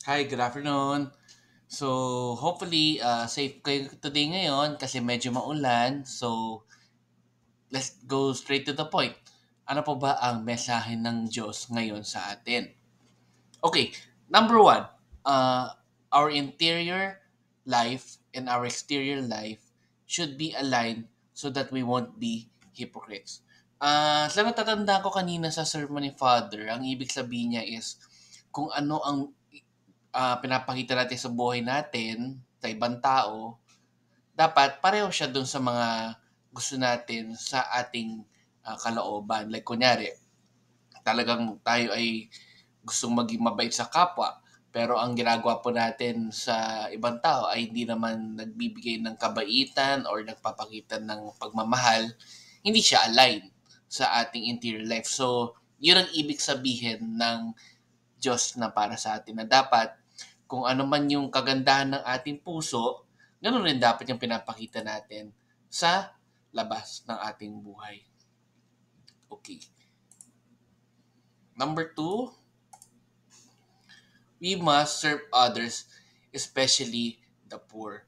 Hi, good afternoon. So, hopefully, safe kayo today ngayon kasi medyo maulan. So, let's go straight to the point. Ano po ba ang mensahe ng Diyos ngayon sa atin? Okay, number one, our interior life and our exterior life should be aligned so that we won't be hypocrites. Sa natatandaan ko kanina sa sermon ni Father, ang ibig sabihin niya is kung ano ang pinapakita natin sa buhay natin, sa ibang tao, dapat pareho siya dun sa mga gusto natin sa ating kalooban. Like kunyari, talagang tayo ay gustong maging mabait sa kapwa, pero ang ginagawa po natin sa ibang tao ay hindi naman nagbibigay ng kabaitan or nagpapakita ng pagmamahal, hindi siya align sa ating interior life. So, yun ang ibig sabihin ng Diyos na para sa atin na dapat kung ano man yung kagandahan ng ating puso, ganoon rin dapat yung pinapakita natin sa labas ng ating buhay. Okay. Number two, we must serve others, especially the poor.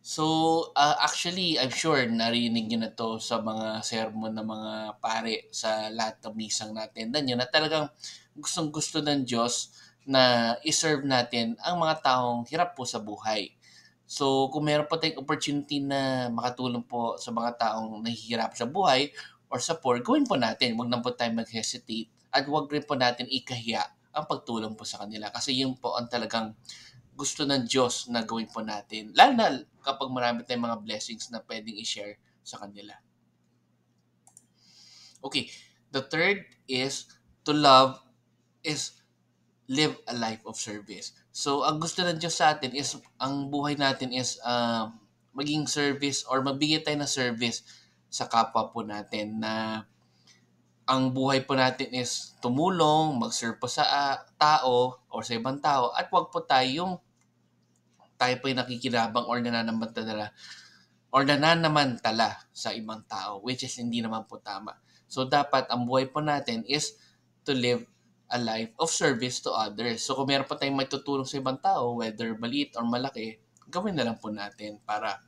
So, actually, I'm sure narinig nyo na to sa mga sermon ng mga pare sa lahat ng misang natin. Dan yun na talagang gustong-gusto ng Diyos na iserve natin ang mga taong hirap po sa buhay. So, kung meron po tayong opportunity na makatulong po sa mga taong nahihirap sa buhay or sa poor, gawin po natin. Huwag na po tayo mag-hesitate at huwag rin po natin ikahiya ang pagtulong po sa kanila. Kasi yun po ang talagang gusto ng Diyos na gawin po natin. Lalo na kapag marami tayong mga blessings na pwedeng i-share sa kanila. Okay, the third is to love is live a life of service. So, ang gusto ng Diyos sa atin is, ang buhay natin is maging service or magbigay tayo ng service sa kapwa po natin na ang buhay po natin is tumulong, mag-serve po sa tao or sa ibang tao at wag po tayong tayo po yung nakikinabang or nananamantala sa ibang tao, which is hindi naman po tama. So, dapat ang buhay po natin is to live a life of service to others. So, kung meron pa tayong may tutulong sa ibang tao, whether maliit or malaki, gawin na lang po natin para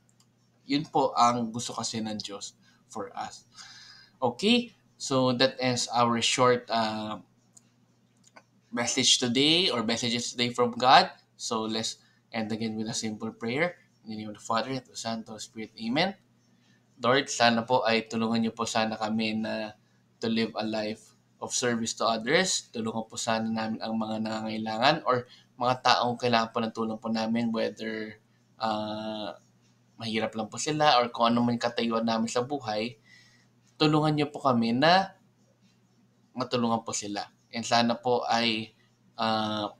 yun po ang gusto kasi ng Diyos for us. Okay? So, that is our short message today or messages today from God. So let's end again with a simple prayer. In the name of the Father, and of the Son, and of the Spirit. Amen. Lord, sana po ay tulungan niyo po sana kami na to live a life of service to others. Tulungan po sana namin ang mga nangangailangan or mga taong kailangan po ng tulong po namin, whether mahirap lang po sila or kung ano man katayuan namin sa buhay. Tulungan niyo po kami na matulungan po sila. And sana po ay uh,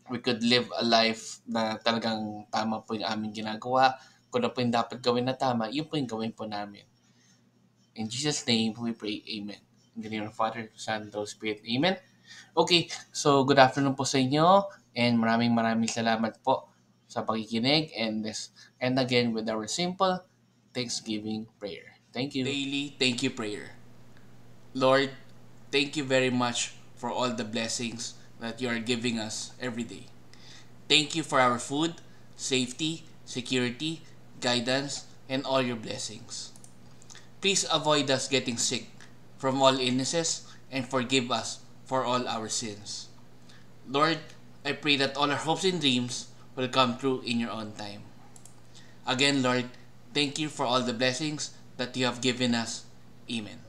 we could live a life na talagang tama po yung aming ginagawa. Kung ano po yung dapat gawin na tama, yun po yung gawin po namin. In Jesus' name, we pray. Amen. In the name of the Father, Son, and Holy Spirit. Amen. Okay, so good afternoon po sa inyo and maraming salamat po sa pakikinig and again with our simple Thanksgiving prayer. Thank you. Daily thank you prayer. Lord, thank you very much for all the blessings that you are giving us every day. Thank you for our food, safety, security, guidance, and all your blessings. Please avoid us getting sick from all illnesses and forgive us for all our sins. Lord, I pray that all our hopes and dreams will come true in your own time. Again, Lord, thank you for all the blessings that you have given us. Amen.